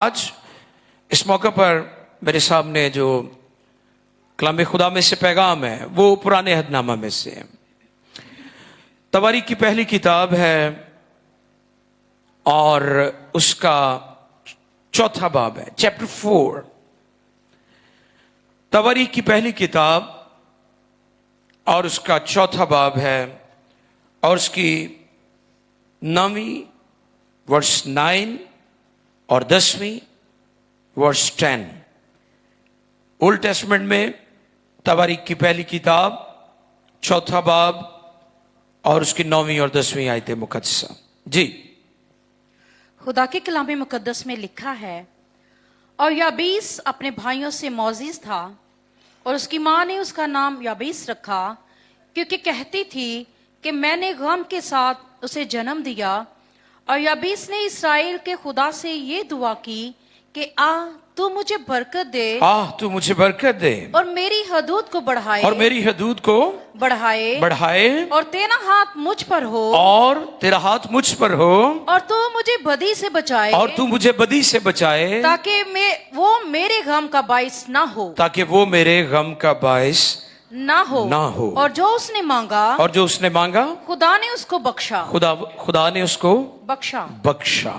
आज इस मौके पर मेरे सामने जो कलाम खुदा में से पैगाम है वो पुराने अहदनामा में से है। तवारीख की पहली किताब है और उसका चौथा बाब है, चैप्टर 4। तवारीख की पहली किताब और उसका चौथा बाब है और उसकी 9वीं वर्स 9 और 10वीं वर्स 10। ओल्ड टेस्टमेंट में तवारीख की पहली किताब, चौथा बाब और उसकी 9वीं और 10वीं आयतें मुकद्दसा। जी, खुदा के कलाम मुकद्दस में लिखा है, और याबीस अपने भाइयों से मौजीज था और उसकी माँ ने उसका नाम याबीस रखा, क्योंकि कहती थी कि मैंने गम के साथ उसे जन्म दिया। और याबीस ने इसराइल के खुदा से ये दुआ की कि तू मुझे बरकत दे, तू मुझे बरकत दे और मेरी हदूद को बढ़ाए, और मेरी हदूद को बढ़ाए और तेरा हाथ मुझ पर हो, और तेरा हाथ मुझ पर हो, और तू मुझे बदी से बचाए, और तू मुझे बदी से बचाए, ताकि वो मेरे गम का बाइस ना हो, ताकि वो मेरे गम का बाइस ना हो। और जो उसने मांगा खुदा ने उसको बख्शा, खुदा ने उसको बख्शा।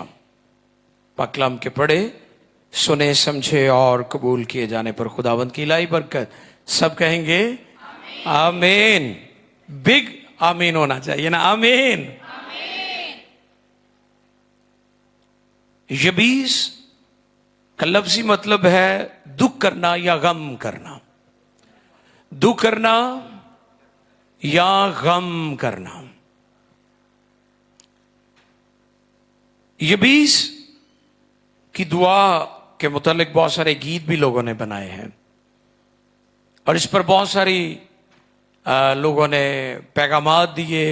पाक कलाम के पढ़े, सुने, समझे और कबूल किए जाने पर खुदावंद की इलाही बरकत। सब कहेंगे आमीन। बिग आमीन होना चाहिए ना, आमीन। यबीस का लफ्जी मतलब है दुख करना या गम करना, दुख करना या गम करना। यबीस की दुआ के मुतालिक बहुत सारे गीत भी लोगों ने बनाए हैं और इस पर बहुत सारी लोगों ने पैगामात दिए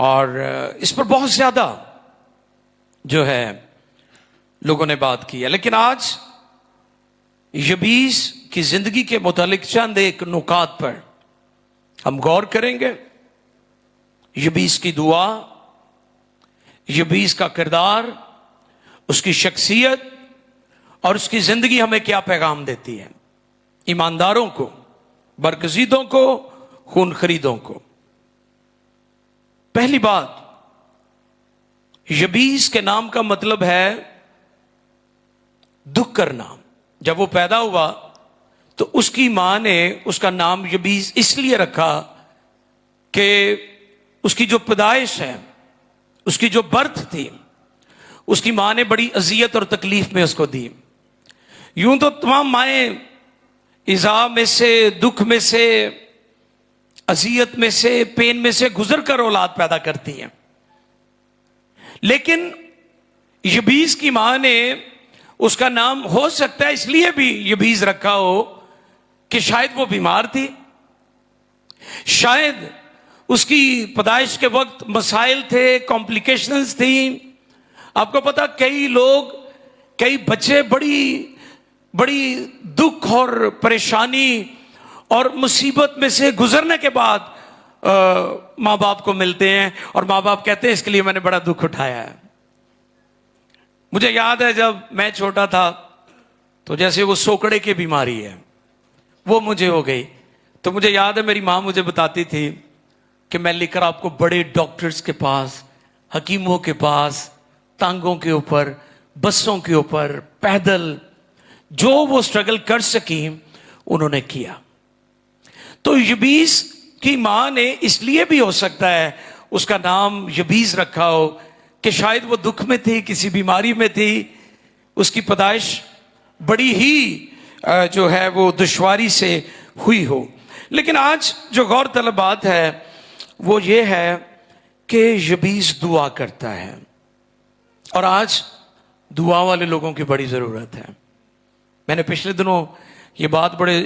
और इस पर बहुत ज्यादा जो है लोगों ने बात की है। लेकिन आज यबीस की जिंदगी के मुतालिक चंद एक नुकात पर हम गौर करेंगे। यबीस की दुआ, यबीस का किरदार, उसकी शख्सियत और उसकी जिंदगी हमें क्या पैगाम देती है, ईमानदारों को, बरगज़ीदों को, खून खरीदों को। पहली बात, यबीस के नाम का मतलब है दुख करना। जब वो पैदा हुआ तो उसकी मां ने उसका नाम यबीस इसलिए रखा कि उसकी जो पैदाइश है, उसकी जो बर्थ थी, उसकी मां ने बड़ी अजियत और तकलीफ में उसको दी। यूं तो तमाम माएं इज़ा में से, दुख में से, अजियत में से, पेन में से गुजर कर औलाद पैदा करती हैं, लेकिन यबीस की मां ने उसका नाम हो सकता है इसलिए भी यबीस रखा हो कि शायद वो बीमार थी, शायद उसकी पैदाइश के वक्त मसाइल थे, कॉम्प्लिकेशंस थी। आपको पता, कई बच्चे बड़ी दुख और परेशानी और मुसीबत में से गुजरने के बाद माँ बाप को मिलते हैं और माँ बाप कहते हैं इसके लिए मैंने बड़ा दुख उठाया है। मुझे याद है जब मैं छोटा था तो जैसे वो सोकड़े की बीमारी है वो मुझे हो गई, तो मुझे याद है मेरी माँ मुझे बताती थी कि मैं लेकर आपको बड़े डॉक्टर्स के पास, हकीमों के पास, टांगों के ऊपर, बसों के ऊपर, पैदल, जो वो स्ट्रगल कर सकी उन्होंने किया। तो यबीस की मां ने इसलिए भी हो सकता है उसका नाम यबीस रखा हो कि शायद वो दुख में थी, किसी बीमारी में थी, उसकी पैदाइश बड़ी ही जो है वो दुश्वारी से हुई हो। लेकिन आज जो गौरतलब बात है वो ये है कि यबीस दुआ करता है और आज दुआ वाले लोगों की बड़ी जरूरत है। मैंने पिछले दिनों ये बात बड़े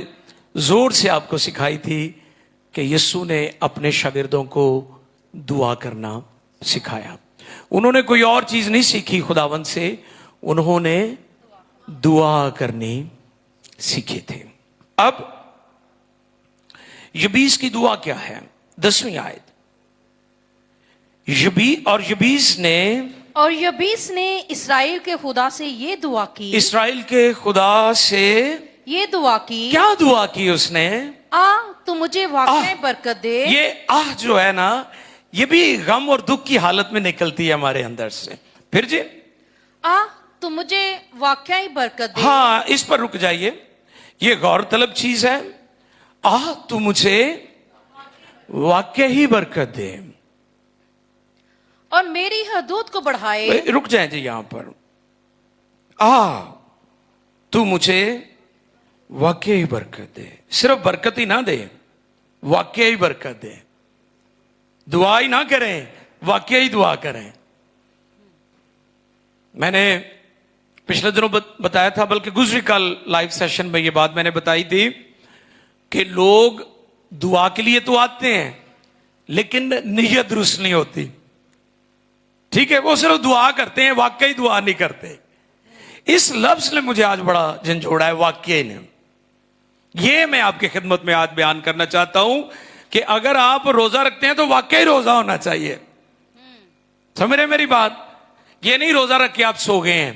जोर से आपको सिखाई थी कि यीशु ने अपने शागिर्दों को दुआ करना सिखाया। उन्होंने कोई और चीज नहीं सीखी खुदावंद से, उन्होंने दुआ करनी सीखे थे। अब यबीस की दुआ क्या है? 10वीं आयत। यबीस ने और यबीस ने इसराइल के खुदा से ये दुआ की, इसराइल के खुदा से ये दुआ की, क्या दुआ की उसने? तू मुझे वाकई बरकत दे। ये जो है ना, ये भी गम और दुख की हालत में निकलती है हमारे अंदर से। फिर जी, तू मुझे वाकई बरकत दे। हाँ, इस पर रुक जाइए, ये गौरतलब चीज है। तू मुझे वाकई ही बरकत दे और मेरी हदूद को बढ़ाए। रुक जाए जी यहां पर। तू मुझे वाकई बरकत दे। सिर्फ बरकत ही ना दे, वाकई बरकत दे। दुआ ही ना करें, वाकई दुआ करें। मैंने पिछले दिनों बताया था, बल्कि गुजरी कल लाइव सेशन में ये बात मैंने बताई थी कि लोग दुआ के लिए तो आते हैं लेकिन नीयत दुरुस्त नहीं होती। ठीक है, वो सिर्फ दुआ करते हैं, वाकई दुआ नहीं करते। इस लफ्ज ने मुझे आज बड़ा झंझोड़ा है, वाकई ने। ये मैं आपकी खिदमत में आज बयान करना चाहता हूं कि अगर आप रोजा रखते हैं तो वाकई रोजा होना चाहिए। समझ रहे मेरी बात? ये नहीं रोजा रख के आप सो गए हैं।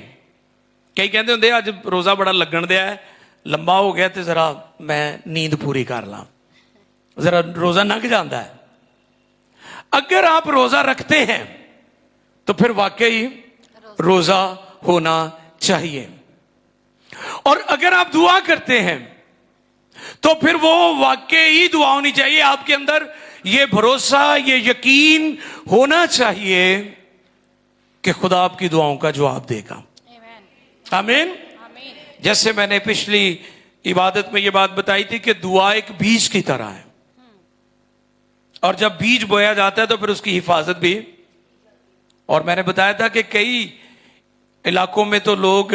कई कहते होंगे आज रोजा बड़ा लगन दिया है, लंबा हो गया तो जरा मैं नींद पूरी कर ला, जरा रोजा लंघ जाता है। अगर आप रोजा रखते हैं तो फिर वाकई रोजा होना चाहिए। और अगर आप दुआ करते हैं तो फिर वो वाकई दुआ होनी चाहिए। आपके अंदर ये भरोसा, ये यकीन होना चाहिए कि खुदा आपकी दुआओं का जवाब देगा। आमीन। जैसे मैंने पिछली इबादत में ये बात बताई थी कि दुआ एक बीज की तरह है, और जब बीज बोया जाता है तो फिर उसकी हिफाजत भी। और मैंने बताया था कि कई इलाकों में तो लोग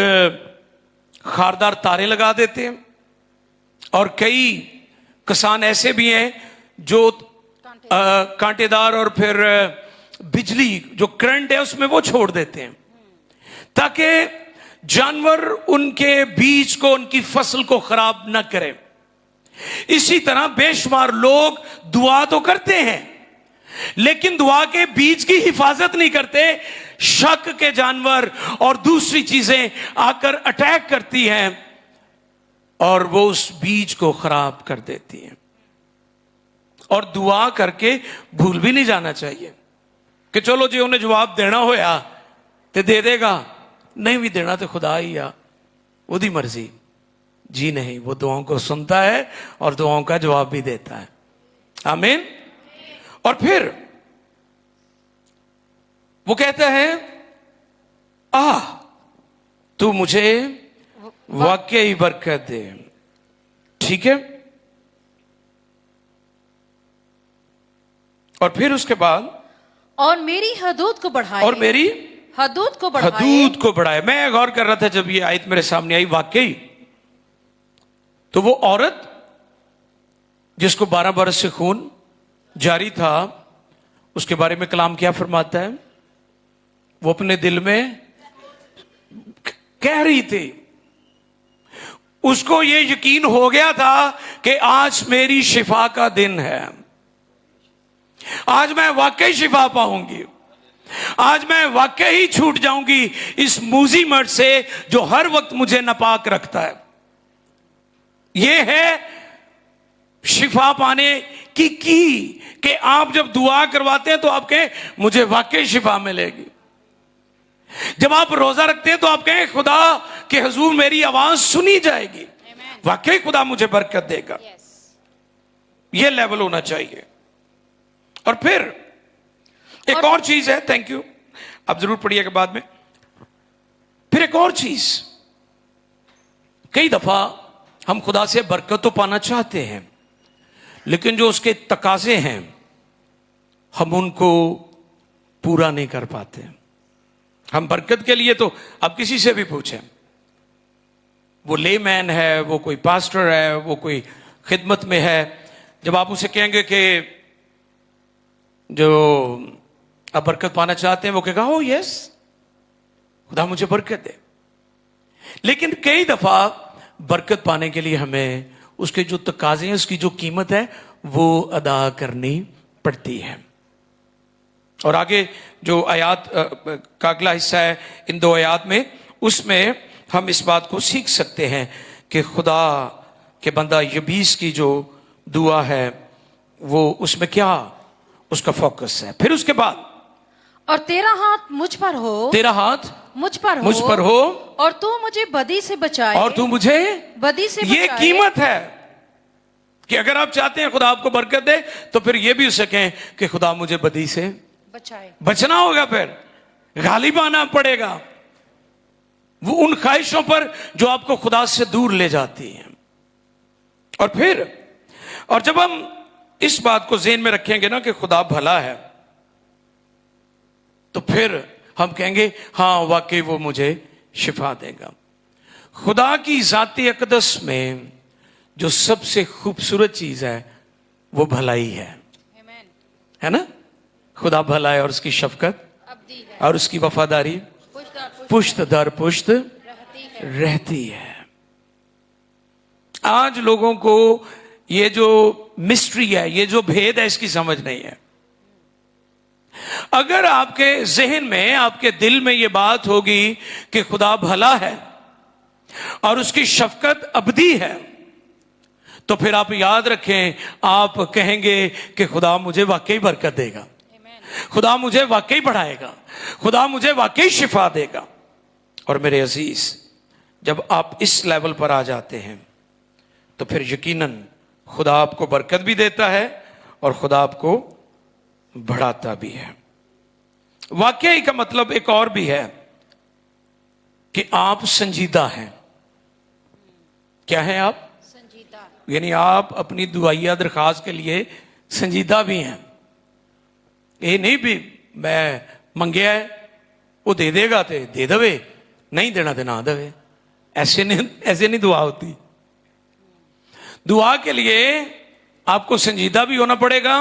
खारदार तारे लगा देते हैं, और कई किसान ऐसे भी हैं जो कांटेदार और फिर बिजली जो करंट है उसमें वो छोड़ देते हैं ताकि जानवर उनके बीज को, उनकी फसल को खराब न करें। इसी तरह बेशुमार लोग दुआ तो करते हैं लेकिन दुआ के बीज की हिफाजत नहीं करते। शक के जानवर और दूसरी चीजें आकर अटैक करती हैं और वो उस बीज को खराब कर देती हैं। और दुआ करके भूल भी नहीं जाना चाहिए कि चलो जी उन्हें जवाब देना होया तो दे देगा, नहीं भी देना तो खुदा ही आ, उसकी मर्जी। जी नहीं, वो दुआओं को सुनता है और दुआओं का जवाब भी देता है। आमीन। और फिर वो कहता है तू मुझे वाकई बरकत दे। ठीक है, और फिर उसके बाद और मेरी हदूद को बढ़ाए, और मेरी हदूद को बढ़ाए, हदूद को बढ़ाए। मैं गौर कर रहा था जब ये आयत मेरे सामने आई, वाकई तो वो औरत जिसको 12 बरस से खून जारी था, उसके बारे में कलाम क्या फरमाता है? वो अपने दिल में कह रही थी, उसको ये यकीन हो गया था कि आज मेरी शिफा का दिन है, आज मैं वाकई शिफा पाऊंगी, आज मैं वाकई छूट जाऊंगी इस मूजी मर्द से जो हर वक्त मुझे नापाक रखता है। यह है शिफा पाने की कि आप जब दुआ करवाते हैं तो आप कहें मुझे वाकई शिफा मिलेगी। जब आप रोजा रखते हैं तो आप कहें खुदा के हुजूर मेरी आवाज सुनी जाएगी, वाकई खुदा मुझे बरकत देगा। यह लेवल होना चाहिए। और फिर एक और चीज है, थैंक यू, आप जरूर पढ़िएगा बाद में। फिर एक और चीज, कई दफा हम खुदा से बरकत तो पाना चाहते हैं लेकिन जो उसके तकाजे हैं हम उनको पूरा नहीं कर पाते। हम बरकत के लिए तो अब किसी से भी पूछें, वो लेमैन है, वो कोई पास्टर है, वो कोई खिदमत में है, जब आप उसे कहेंगे कि जो आप बरकत पाना चाहते हैं, वो कहेगा ओ यस खुदा मुझे बरकत दे। लेकिन कई दफा बरकत पाने के लिए हमें उसके जो तकाजे हैं, उसकी जो कीमत है वो अदा करनी पड़ती है। और आगे जो आयात का अगला हिस्सा है इन 2 आयात में, उसमें हम इस बात को सीख सकते हैं कि खुदा के बंदा यबीस की जो दुआ है वो उसमें क्या उसका फोकस है। फिर उसके बाद, और तेरा हाथ मुझ पर हो, तेरा हाथ मुझ पर हो, और तू मुझे बदी से बचाए, और तू मुझे बदी से ये बचाए। कीमत है कि अगर आप चाहते हैं खुदा आपको बरकत दे तो फिर ये भी सकें कि खुदा मुझे बदी से बचाए। बचना होगा, फिर गालिब आना पड़ेगा वो उन ख्वाहिशों पर जो आपको खुदा से दूर ले जाती हैं। और जब हम इस बात को ज़हन में रखेंगे ना कि खुदा भला है, तो फिर हम कहेंगे हाँ वाकई वो मुझे शिफा देगा। खुदा की जाती अक़दस में जो सबसे खूबसूरत चीज है वो भलाई है, है ना? खुदा भला है और उसकी शफकत और उसकी वफादारी पुश्त दर पुश्त रहती है। आज लोगों को ये जो मिस्ट्री है, ये जो भेद है, इसकी समझ नहीं है। अगर आपके जहन में, आपके दिल में ये बात होगी कि खुदा भला है और उसकी शफकत अबदी है, तो फिर आप याद रखें, आप कहेंगे कि खुदा मुझे वाकई बरकत देगा, खुदा मुझे वाकई बढ़ाएगा, खुदा मुझे वाकई शिफा देगा। और मेरे अजीज, जब आप इस लेवल पर आ जाते हैं तो फिर यकीनन खुदा आपको बरकत भी देता है और खुदा आपको बढ़ाता भी है। वाकई का मतलब एक और भी है कि आप संजीदा हैं। क्या है आप? संजीदा। यानी आप अपनी दुआइया दरखास्त के लिए संजीदा भी हैं। ये नहीं भी मैं मंगया है वो दे देगा तो दे दवे, नहीं देना तो ना देवे। ऐसे नहीं दुआ होती। दुआ के लिए आपको संजीदा भी होना पड़ेगा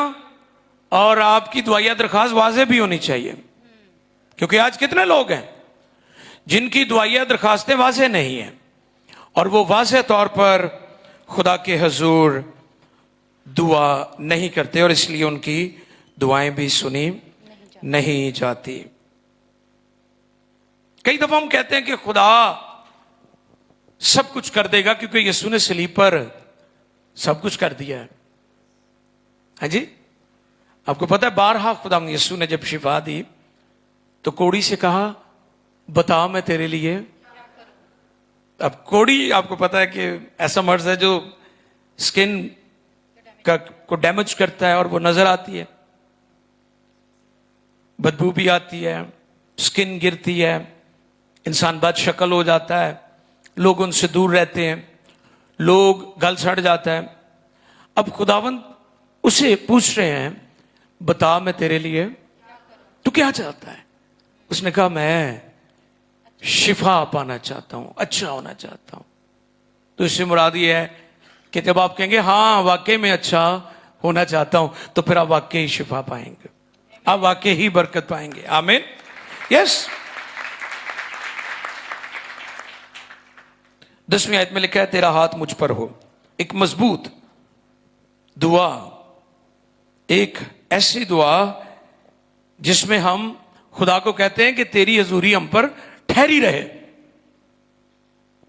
और आपकी दुआइया दरखास्त वाज़ेह भी होनी चाहिए। क्योंकि आज कितने लोग हैं जिनकी दुआइया दरखास्तें वाज़ेह नहीं है और वो वाज़ेह तौर पर खुदा के हजूर दुआ नहीं करते और इसलिए उनकी दुआएं भी सुनी नहीं जाती। कई दफा हम कहते हैं कि खुदा सब कुछ कर देगा क्योंकि यीशु ने सलीब पर सब कुछ कर दिया है। हाँ जी, आपको पता है बारहा खुदा यीशु ने जब शिफा दी तो कोड़ी से कहा बता मैं तेरे लिए। अब कोड़ी आपको पता है कि ऐसा मर्ज है जो स्किन को डैमेज करता है और वो नजर आती है, बदबू भी आती है, स्किन गिरती है, इंसान बदशक्ल हो जाता है, लोग उनसे दूर रहते हैं, लोग गल सड़ जाता है। अब खुदावंद उसे पूछ रहे हैं बता मैं तेरे लिए तू क्या चाहता है। उसने कहा मैं शिफा पाना चाहता हूं, अच्छा होना चाहता हूं। तो इससे मुराद ये है कि जब आप कहेंगे हाँ वाकई में अच्छा होना चाहता हूं तो फिर आप वाकई शिफा पाएंगे, आप वाकई ही बरकत पाएंगे। आमीन। यस। 10वीं आयत में लिखा है तेरा हाथ मुझ पर हो। एक मजबूत दुआ, एक ऐसी दुआ जिसमें हम खुदा को कहते हैं कि तेरी हजूरी हम पर ठहरी रहे,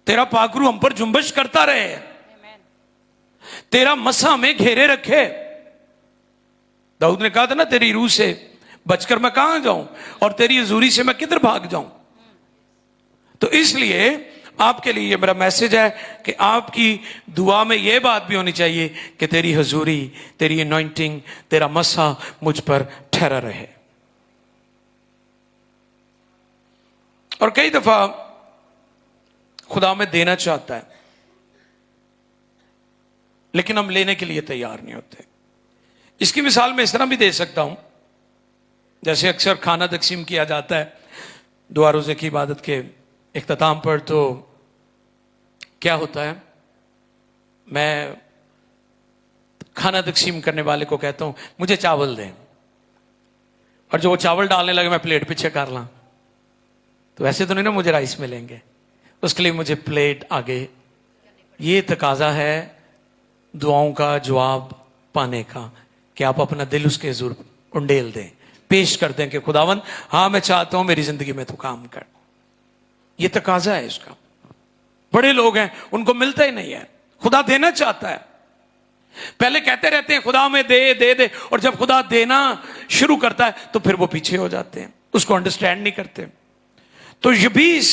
तेरा पाकरू हम पर जुम्बश करता रहे, तेरा मसा में घेरे रखे। दाऊद ने कहा था ना तेरी रूह से बचकर मैं कहां जाऊं और तेरी हजूरी से मैं किधर भाग जाऊं। तो इसलिए आपके लिए ये मेरा मैसेज है कि आपकी दुआ में यह बात भी होनी चाहिए कि तेरी हजूरी, तेरी अनॉइंटिंग, तेरा मसा मुझ पर ठहरा रहे। और कई दफा खुदा में देना चाहता है लेकिन हम लेने के लिए तैयार नहीं होते। इसकी मिसाल मैं इस तरह भी दे सकता हूं, जैसे अक्सर खाना तकसीम किया जाता है दुआ रोजे की इबादत के इख्तिताम पर, तो क्या होता है मैं खाना तकसीम करने वाले को कहता हूं मुझे चावल दें, और जो वो चावल डालने लगे मैं प्लेट पीछे कर ला, तो ऐसे तो नहीं ना मुझे राइस मिलेंगे, उसके लिए मुझे प्लेट आगे। ये तकाजा है दुआओं का जवाब पाने का कि आप अपना दिल उसके हुजूर उंडेल दें, पेश कर दें कि खुदावन हाँ मैं चाहता हूं मेरी जिंदगी में तू काम कर। ये तकाजा है इसका। बड़े लोग हैं उनको मिलता ही नहीं है। खुदा देना चाहता है, पहले कहते रहते हैं खुदा में दे दे दे, और जब खुदा देना शुरू करता है तो फिर वो पीछे हो जाते हैं, उसको अंडरस्टैंड नहीं करते। तो यबीस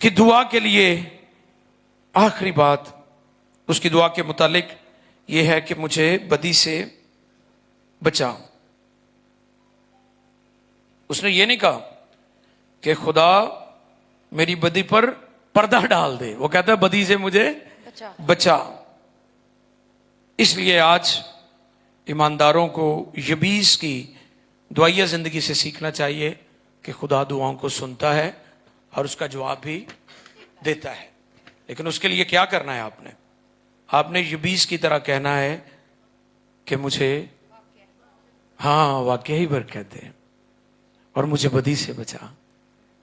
की दुआ के लिए आखिरी बात उसकी दुआ के मुतालिक यह है कि मुझे बदी से बचा। उसने ये नहीं कहा कि खुदा मेरी बदी पर पर्दा डाल दे, वो कहता है बदी से मुझे बचा। इसलिए आज ईमानदारों को यबीस की दुआया जिंदगी से सीखना चाहिए कि खुदा दुआओं को सुनता है और उसका जवाब भी देता है। लेकिन उसके लिए क्या करना है? आपने यबीस की तरह कहना है कि मुझे हाँ वाकई बरकत है और मुझे बदी से बचा।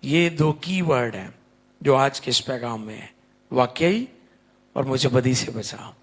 ये दो की वर्ड हैं जो आज के इस पैगाम में है, वाकई और मुझे बदी से बचा।